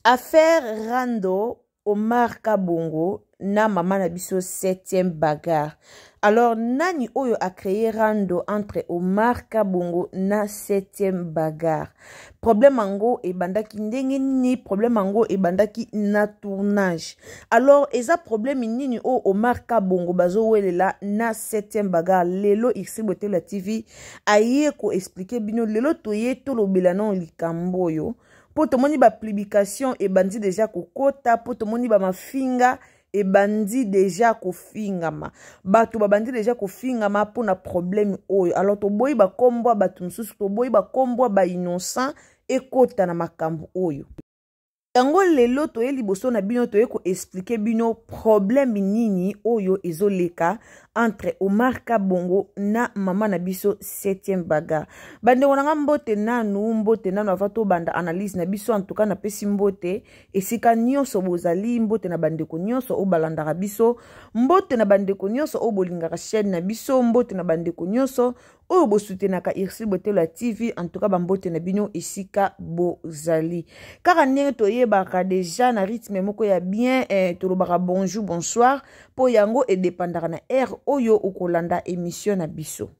Affaire Rando Omar Kabongo na maman na biso 7e bagarre. Alors nani oyo a créé Rando entre Omar Kabongo na 7e bagarre. Problème ango e bandaki ndenge ni problème ango e bandaki na tournage. Alors eza problème nini o Omar Kabongo bazo welela na 7e bagarre. Lelo Ixibote la TV aye ko expliquer bino lelo toye to lobela non likambo yo. Po to moni ba publication e bandi déjà kokota, po to moni ba mafinga e bandi déjà kofingama. Bato ba bandi déjà kofingama po na problème oyo. Alors to boyi ba kombwa batu mususu, to boyi ba kombwa ba innocent e kota na makambu oyo. Yango lelo toye liboso na bino toye ko expliquer bino problème nini oyo ezoleka entre Omar Kabongo na maman na biso 7e bagarre. Bande wonanga mbote nanu avato banda analyse na biso en tout cas na pesi mbote esika nyonso bozali mbote na bandeko nyonso o balandaka biso mbote na bandeko nyonso o bolingaka chaîne na biso mbote na bandeko nyonso o bosutenaka Ixibote la TV en tout cas bambote na bino esika bozali. Kaka ndenge toyebaka déjà na rythme moko ya bien tolobaka bonjour bonsoir po yango e dépendaka na air oyo ukolanda émission na biso.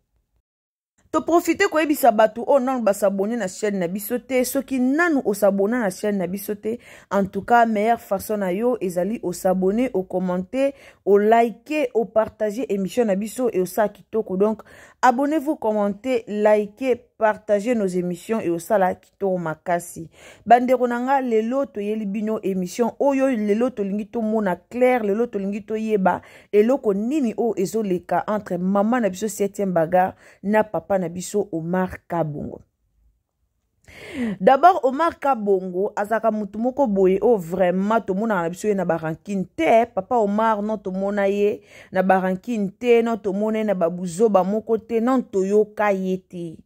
To profiter ko ebisa batu o nanu ba s'abonner na chaîne na biso te soki nanu o s'abonner na chaîne na biso te en tout cas meilleure façon na yo ezali o s'abonner, o commenter, o liker, o partager émission na biso et o sa kitoko. Donc abonnez-vous, commentez, likez, partagez nos émissions et au sala kitoko makasi. Bandeko nanga lelo to yeli bino émission oyo lelo to lingi to mona clair, lelo to lingi to yeba eloko nini o ezoleka entre maman na biso 7e bagarre na papa na biso Omar Kabongo. D'abord Omar Kabongo azaka mutu moko boye o vraiment to mona na biso na barankine te. Papa Omar non to mona ye na barankine te, non to mona na babuzo ba moko te, non to yoka yete.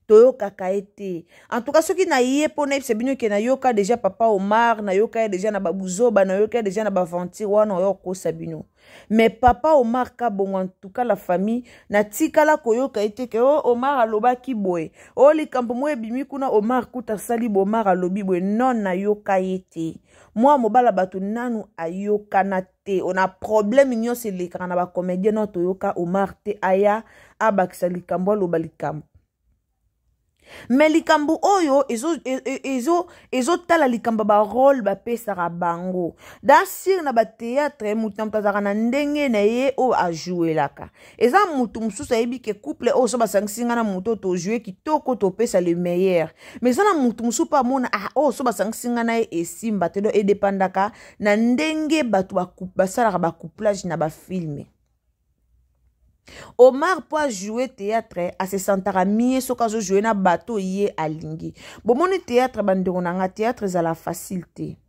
Toyo kakaete. En tout cas, ceux qui na yé pour ne sebino qui na yoka déjà papa Omar, na yoka déjà na babuzo, na yoka déjà na bavanti, wa na yoko sabino. Mais papa Omar Kabongo, en tout cas la famille, na tika la koyoka ete ke o Omar aloba ki boy. O li kampo mwe bimi kuna Omar kuta sali bo Omar alobi boy non na yoka ete. Moi mobala batu nanu ayoka na te. On a problème nyo se le kana ba comédien no toyoka Omar te aya abakisa likambo aloba likambo. Mais likambu oyo ezo tala likamba ba rôle ba pesara bango dans sir na ba théâtre mutu mtazaka na ndenge na ye o a jouer laka eza mutu mususu ayebi ke couple o so basangisinga na mutu to jouer kitoko to pesa le meilleur mais na mutu mususu pa mona o so basangisinga na ye esimba te do e dépendaka na ndenge batu ba sala ba couplage na ba filme. Omar pour jouer théâtre à se sentara mie so kazo jouer na bateau yé alingi. Bomoni théâtre bandeko nanga théâtre za la facilité.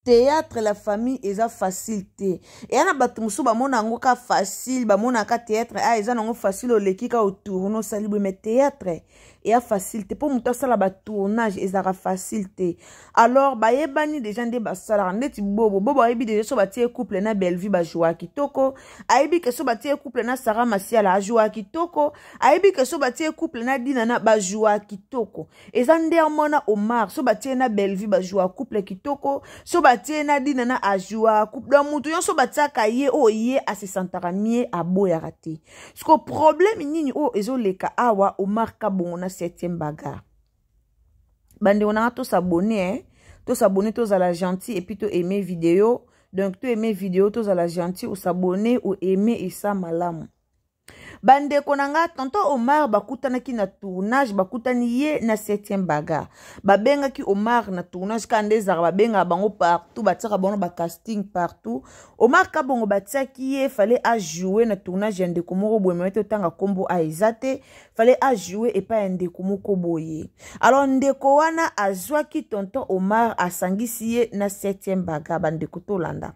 Théâtre la famille eza facilité. Et ana batu musu ba mona ngo ka facile, ba mona ka théâtre eza ngo facile o lekika au tourno salibu mais théâtre et a facilité pour muta sala ba tournage ezara facilité. Alors ba yebani déjà nde ba sala ndeti bobo ayebi déjà so batie couple na Bellevue ba joa kitoko, ayebi ke so batie couple na Sarah Masiala a joa kitoko, ayebi ke so batie couple na Dina na ba joa kitoko. Eza nde mona Omar so batie na Bellevue ba joa couple kitoko, so batie na Dina na a joa couple da mutu yon so batiaka ye o ye a se sentara mie a boya rate. Sko problème nini o ezoleka awa Omar Kabongo na 7e bagarre. Bande on a tous s'abonner, tous à la gentille et puis tous aimer vidéo. Donc tous aimer vidéo, tous à la gentille ou s'abonner ou aimer et ça malam. Bande konanga tonton Omar bakutana ki na tournage bakutani ye na 7e bagarre. Babenga ki Omar na tournage kande zara babenga bango partout bataka bango ba casting partout. Omar Kabongo bataki ye fallait a jouer na tournage yande komoko boye mete tanga kombo a ezate fallait a jouer et pas yande komoko boye. Alors ndeko wana azwa ki tonton Omar asangisi ye na 7e bagarre bande kotolanda.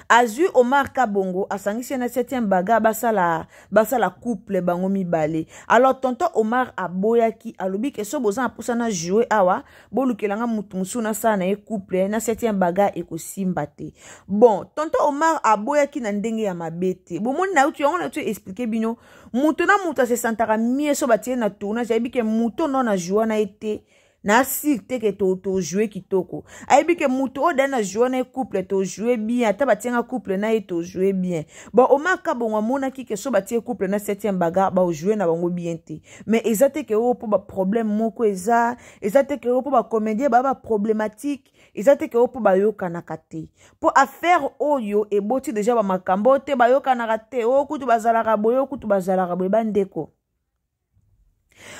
Azui Omar Kabongo asangisi na 7e baga basala couple bango mibale. Alors tonton Omar aboyaki alobi ke so bozan apusa na jouer awa bolukelanga mutu musu na sa na e couple na 7e baga ekosimba te. Bon, tonton Omar aboyaki na ndenge ya mabete. Bomoni na uti on a tu expliquer bino mutu na mutu se santaka mie so batie na tournage ayebi ke mutu non na jouer na été na si te ke to jouer kitoko. Aibi ke mutu o dana jouer na couple to jouer bien, ata batienga couple na e to jouer bien. Bon Omar Kabongo mona ki ke so batie couple na 7e baga ba jouer na bango bien te. Mais ezate ke o po ba problème moko ezate ke o po ba comédie ba problématique, ezate ke o po ba yoka na kate. Po affaire oyo e boti déjà ba makambo te ba yoka na kate o kutu bazalaka boyo kutu bazalaka boy bandeko.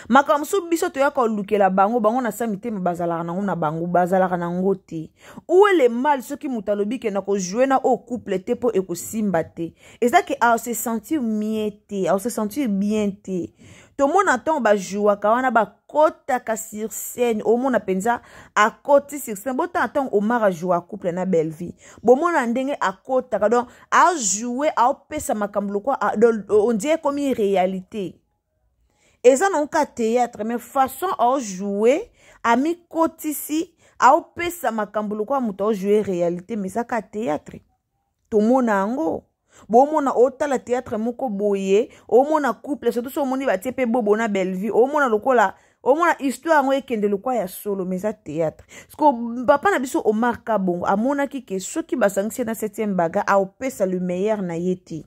Makamsu biso to yako lukela bango na samite bazalaka nango na bango bazalaka nango te. Où est le mal soki mutalobi ke na ko jouer na o couple te po ekosimba te. Eza ke a se sentir miete, a se sentir bien te. To mona ton ba joua ka wana ba kota ka sur scène o mona penza a koti sur scène bota ton Omar a jouer couple na belle vie. Bo mona ndenge a kota ka donc a jouer a pesa makambulo kwa on dirait comme une réalité. Et ça non qu'à théâtre, mais façon à jouer, à mi ici, à pesa makambulo kwa muto jouer réalité, mais ça qu'à théâtre. Tout mon ango. Bon mona ota la théâtre moko boye, o mona couple, surtout so moni ba tepe bobo na belle vie, o mona lokola, o mona histoire ngo ekende lokwa ya solo, mais ça théâtre. Parce que papa na biso Omar Kabongo, a mona ki ke soki basangisi na 7e baga, a pesa le meilleur na yeti.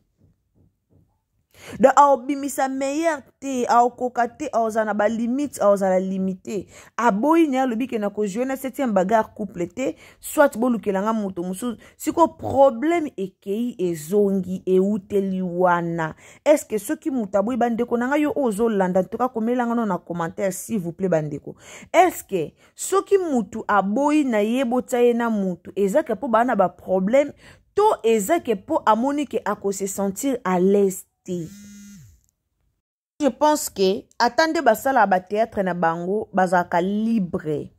De a bimisa meilleur te a kokate a ozana ba limite a ozala limité a boyi ne alobi ke na ko jouer na 7e bagarre couple te soit bolukelanga moto musu siko problème ekei ezongi e uteli wana est-ce que ceux qui mutaboyi bandeko nanga yo ozo landa toka komelanga no na commentaire s'il vous plaît bandeko est-ce que ceux qui mutu aboyi na yebota ye na mutu ezake po bana ba problème to ezake po amoni ke ako se sentir à l'aise. Je pense que attendez basala ba théâtre na bango bazaka libre.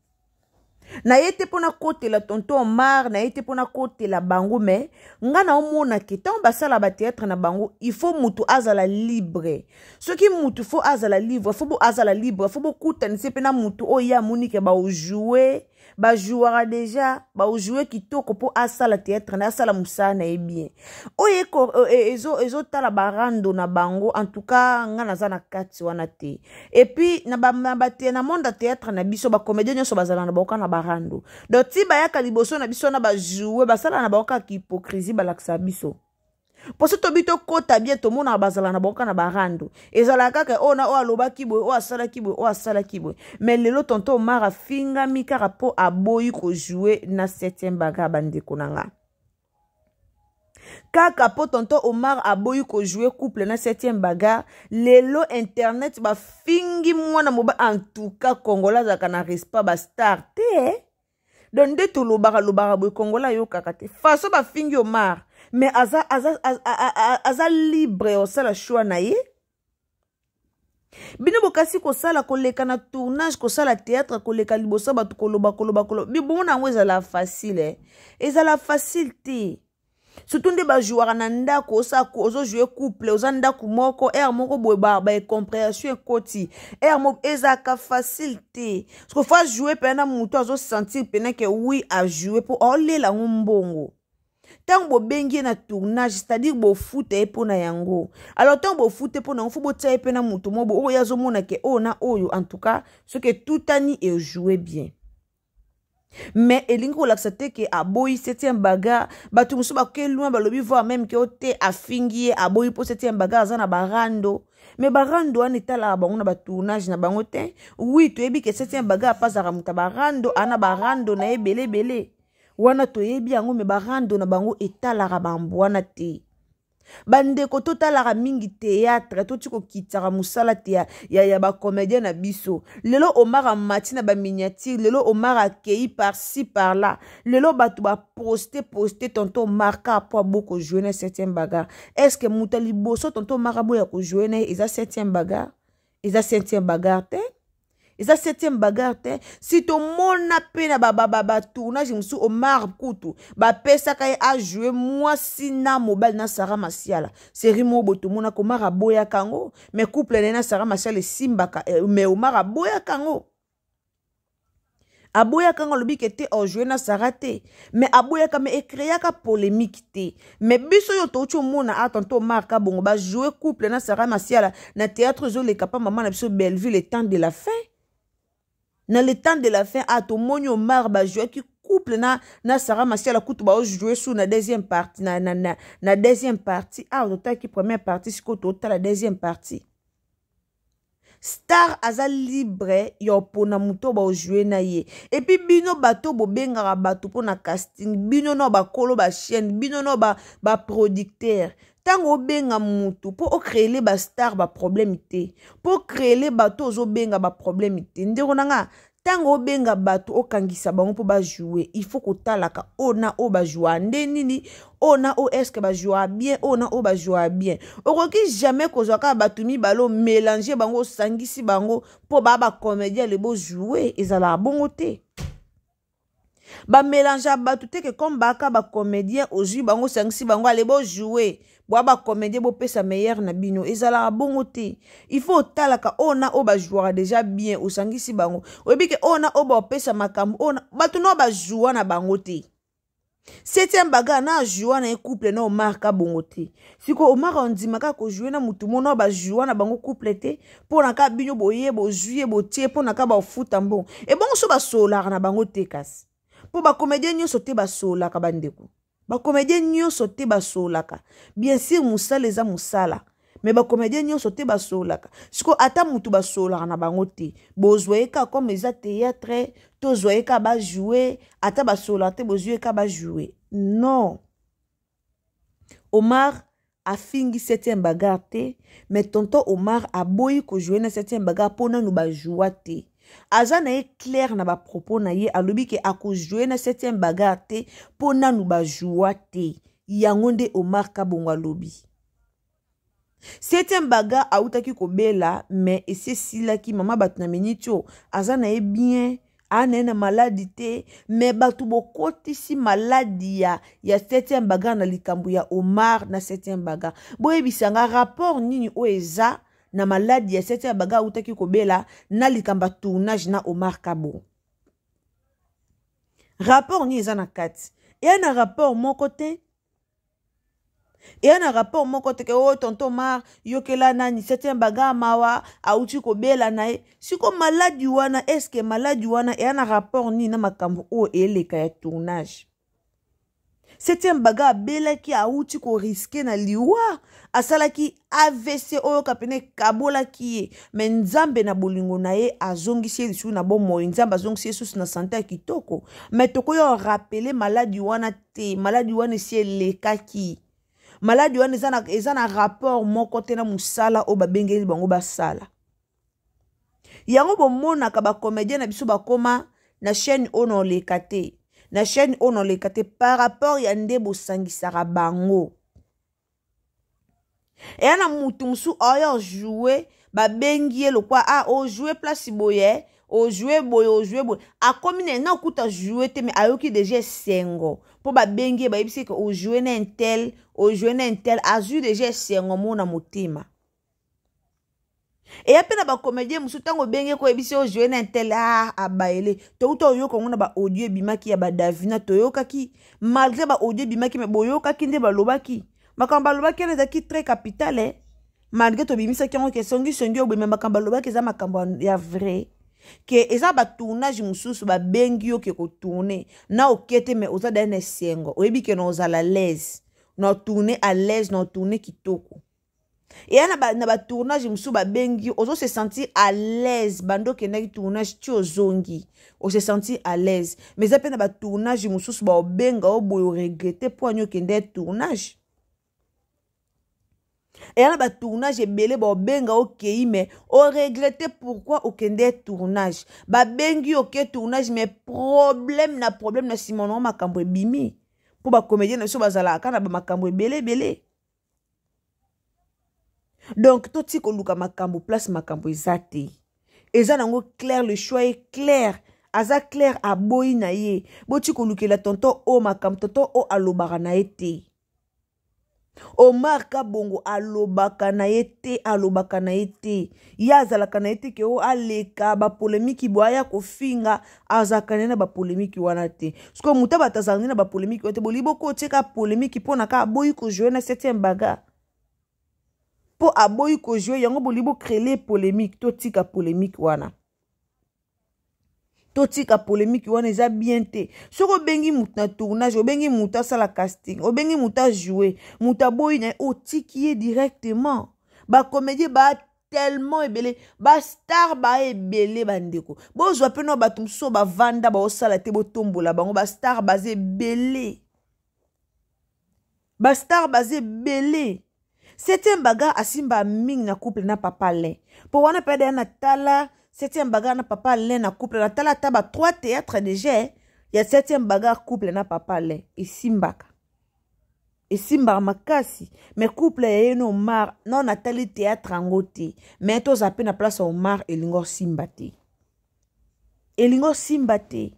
Na yete pona kote la tonton Omar na yete pona kote la bango mais ngana omona ke tant basala ba théâtre na bango il faut mutu azala libre. Ce qui mutu faut azala libre, faut bo azala libre, faut bo kuta ni sepe na mutu o ya munike ba jouer ba jouera déjà ba jouer kitoko po asala théâtre na asala musana e bien oye ko ezo tala barando na bango en tout cas ngana za na kati wana te et puis na ba na monde théâtre na biso ba comédien nyoso bazala na boka na barando donc ti ba yaka liboso na biso na ba jouer basala na boka ki hypocrisie balaksa biso. Pour ce tobito kota bien to mona bazala na boka na barando ezala kaka ona o aloba kiboy o asala kiboy o asala kiboy mais lelo tonton Omar finga mika rapport a boyi ko jouer na 7e baga bandeko nanga kaka po tonton Omar a boyi ko jouer couple na 7e baga lelo internet ba fingi mwana moba en tout cas Congolais zaka na respect ba star te donc de to lobara boy Congolais yo kaka te façon ba fingi Omar mais aza libre au sala choix na ye bino bokasi ko sala koleka na tournage ko sala théâtre koleka liboso batu koloba bibo na ngo ezala facile ezala facile surtout nde ba jouer na ndako ozo jouer couple oza ndako moko moko boye ba compréhension ekoti moko ezaka facile parce que faut jouer pena muto azo sentir pena que oui a jouer pour olela ngombongo. Tant bo bengi na tournage c'est-à-dire bo foot e pona yango alors tant bo foot e pona faut bo tsaye pena mutu mobo o yazo mona ke na oyo en tout cas ce que tout ani est joué bien mais elingi ko l'accepter que aboyi 7e baga batu musu ba ke loin ba lobi voir même que ote afingi aboyi po 7e baga azana barando mais barando an etala bango na ba tournage na bango te oui to ebi ke 7e baga pas za muta barando ana barando na ebele wana toyebi yango me barando na bango etalaka bambwana te bandeko totalaka mingi théâtre totiko kitaka musala te ya ba comédien na biso lelo Omar a mati na ba miniature lelo Omar a kei par ci par là lelo batu ba poster tonton marka po boko jouer na 7e bagarre est-ce que mutali boso tonton marabo ya ko jouer na eza 7e bagarre te Et ça, 7e bagarre, si ton mon appel na tournage, je me suis au marbre couteau, pesa kay a joué moi si na mobile na Sarah Masiala. C'est Rimo Botomona komara boya kango, mais couple na Sarah Masiala simbaka, mais omara boya kango. Aboya kango lobi kete o joué na Sarate, mais aboya kame ekreya ka polémique te. Mais biso yo tocho mona atanto marka bongo ba jouer couple na Sarah Masiala na théâtre zo le kapa maman na biso Belleville le temps de la fin. Dans le temps de la fin, à ton monio marba jouer qui couple na Sarah Masiala coutu ba jouer sous na deuxième partie na deuxième partie total qui première partie siko total la deuxième partie. Star aza libre yo pona muto ba jouer na ye. Et puis bino bato bo benga bato pona casting, bino no ba kolo ba chaîne, bino no ba producteur. Tango benga mutu po créer les ba star ba problème té. Po créer les bato zo benga ba problème té. Ndeko nanga tango benga bato okangisa bango po ba jouer, il faut ko talaka ona o ba jouer ndenini, ona o est-ce que ba jouer bien, ona o ba jouer bien. Okoki jamais ko zoka bato mi balo mélanger bango sangisi bango po ba comédien le beau jouer ezala bongo té. Ba mélanger bato te que comme baka ba comédien aujourd'hui bango sangisi bango le beau jouer. Boaba comédien bo pesa meilleur na bino ezala bongo te. Il faut talaka ona o ba jouer déjà bien o sangisi bango. Oyebi ke ona o ba pesa makambo ona bato no ba jouer na bango te. 7e bagarre na jouer na couple na marka bongo te. Siko Omar ondimaka ko jouer na mutu mono ba jouer na bango couple te pona ka bino boye bo jouer bo tie pona ka ba futa mbon. E bongo so ba solar na bango te kasi. Po ba comédien nyo sote ba solar ka bandeko. Ba comédien nyo sote ba solaka. Bien sûr musala eza musala. Mais ba comédien nyo sote ba solaka. Siko ata mutu ba solaka na bango te. Bozweka comme eza théâtre, to zoeka ba jouer, ata ba solate bozweka ba jouer. Non. Omar a fingi 7e bagarre te, mais tonton Omar a boyi ko jouer na 7e bagarre pona nou ba jouer te. Aza na ye clair na ba propos na ye alobi ke ako jouer na 7e bagarre te pona nou ba jouer te. Yango nde Omar Kabongo alobi. 7e bagarre autaki ko bela mais ese sila ki mama batu na menitio aza na ye bien ane na maladie te mais batu bokoti si maladie ya 7e bagarre na likambo ya Omar na 7e bagarre. Boye bisanga rapport nini o eza na maladie ya 7e bagarre utaki ko bela na likamba tournage na Omar Kabongo. Rapport ni eza na kati. Et na rapport mon côté. Et un rapport mon côté que oh tonton Omar yokela nani 7e bagarre mawa auti ko bela nae. Siko maladie wana est-ce que maladie wana et un rapport ni na makambo o eleka ya tournage. 7e bagarre bela ki auti ko risquer na liwa. Asala ki AVC oyo kapene kabola ki mais nzambe na bolingo na ye azongisi lisu na bomo nzambe azongisi yesu na santé kitoko mais toko yo rappeler maladie wana te maladie wana si eleka ki maladie wana eza na rapport moko te na musala o babengeli bango basala yango bomonaka ba comédien na biso bakoma na chaîne ono lekate na chaîne ono lekate par rapport ya nde bosangisaka bango. Et ana mutu musu oyo jouer ba bengie lo kwa o jouer place boye o jouer boye a commune na okuta jouer te mais ayoki déjà sengo po ba bengie ba yebisi que o jouer na intel azu déjà sengo mona motima. Et après na ba comédien musu tango bengie ko yebisi o jouer na intel abaele to uto yo ko ngona ba audio bimaki ya ba Davina to yokaki malgré ba audio bimaki me boyokaki nde ba lobaki. Makamba lobaki eza ki très capital malgré to bimisa ki ngo songi obo me makamba lobaki eza makamba ya vrai ke eza ba tournage mususu ba bengi yo ke ko tourner na okete me oza dane sengo oyebi ke no ozala l'aise no tourner à l'aise no tourner kitoko et na ba tournage mususu ba bengi ozo se sentir à l'aise bando ke na tournage ti ozongi o se sentir à l'aise mais ça pe na ba tournage mususu ba obenga obo regretter po anyo ke ndé tournage. Et on a tournage et belé ba benga okei mais on regrette pourquoi okende tournage ba bengi ok tournage mais problème na simono makambo bimi pour ba comédien na so bazala kana ba makambo belé donc to ti ko luka makambo place makambo ezate eza nango clair, le choix est clair. Aza clair a boyi na ye. Boti kolukela tonton o makam, tonton o alobaka na ye te. Omar Kabongo alobaka na ye te, alobaka na ye te. Ya azalaka na ye te ke o aleka ba polémiki boya kofinga azalaka na ba polémiki wana te. Sko muta batazangi na ba polémiki wana te bolibo ko teka polémiki pona ka boyi ko jouer na 7e bagarre. Po aboyi ko jouer yango bolibo créer polémique to tika polémique wana. Totika polémique wana eza bien te. Soko bengi muta tournage, obengi muta sala casting, obengi muta jouer, muta boy na otiki directement. Ba comédie ba tellement ebele, ba star ba ebele bandeko. Bozwa pe no batum so ba vanda ba osala te bo tombola bango ba star basé belé. Ba star basé belé. C'était un bagarre asimba ming na couple na papa le. Po wana pede na tala 7e bagarre na papa le na couple na tala taba 3 théâtres déjà. Ya 7e bagarre couple na papa le et simbaka. Et simba makasi mais couple ya no Omar non natali théâtre angote mais to zape na place Omar elingo simbate. Elingo simbate.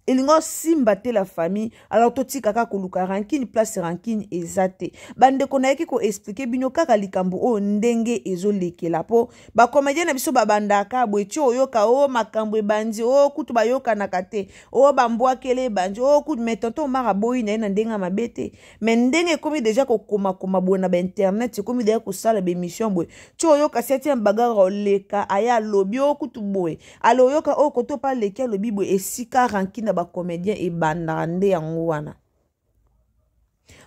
Elingo simbate la famille alors toti kaka koluka rankine place rankine ezate bande konayeki ko expliquer bino kaka likambo o ndenge ezolekela po ba comédien na biso babandaka bwechi oyoka o makambo ebandi o kutu bayoka na kate o bambwakele bandi o kutu metonto mara boyi na ndenga mabete mais ndenge komi déjà ko koma bona ba internet komi déjà ko sala be mission bwe ti oyoka 7e bagarre oleka aya lobi o kutu boye alo yoka o koto pa leki lobi bwe esika rankine ba comédien et bandande yango wana.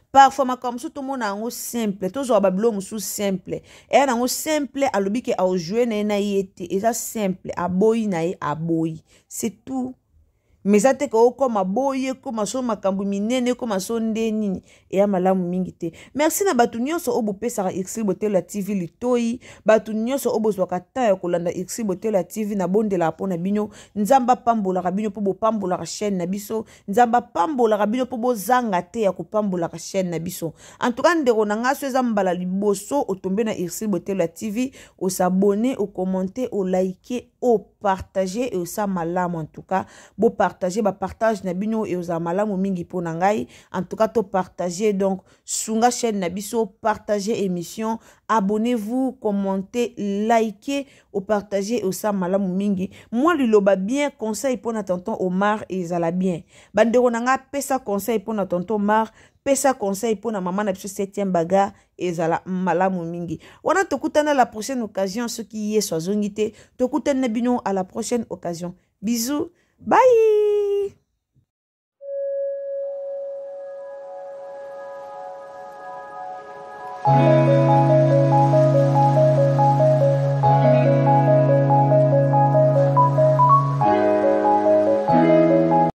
Parfois comme tout le monde a simple, toujours bablon sous simple. Et na simple alobi ke a jouer na yete, et ça simple aboyi na ye aboyi. C'est tout. Mais ça te ko comme aboyi comme so makambu minene comme so ndeni et ya malamu mingi te. Merci na batu nyonso obupe sara X Botel la TV litoi, batu nyonso obozwaka ta ya kolanda X Botel la TV na bonde la pona bino, nzamba pambola rabino po bo pambola chaîne na biso, nzamba pambola rabino po bo zanga te ya ko pambola chaîne na biso. En tout cas ndeko na nga so ezambala liboso otombe na X Botel la TV, o s'abonner, o commenter, o liker, o partager et o sa malamu en tout cas, bo partager ba partage na bino et o malamu mingi po na ngai. En tout cas to partager donc sunga chaîne na biso, partager émission, abonnez-vous, commentez, likez, ou partagez au sa malamu mingi. Moi liloba bien conseil pour na tonton Omar et zala bien. Bandero nanga pesa conseil pour na tonton Omar, pesa conseil pour na maman na biso 7e bagarre et zala malamu mingi. Wana tokutana la prochaine occasion ce qui est soit zongité, tokutana bino à la prochaine occasion. Bisous, bye.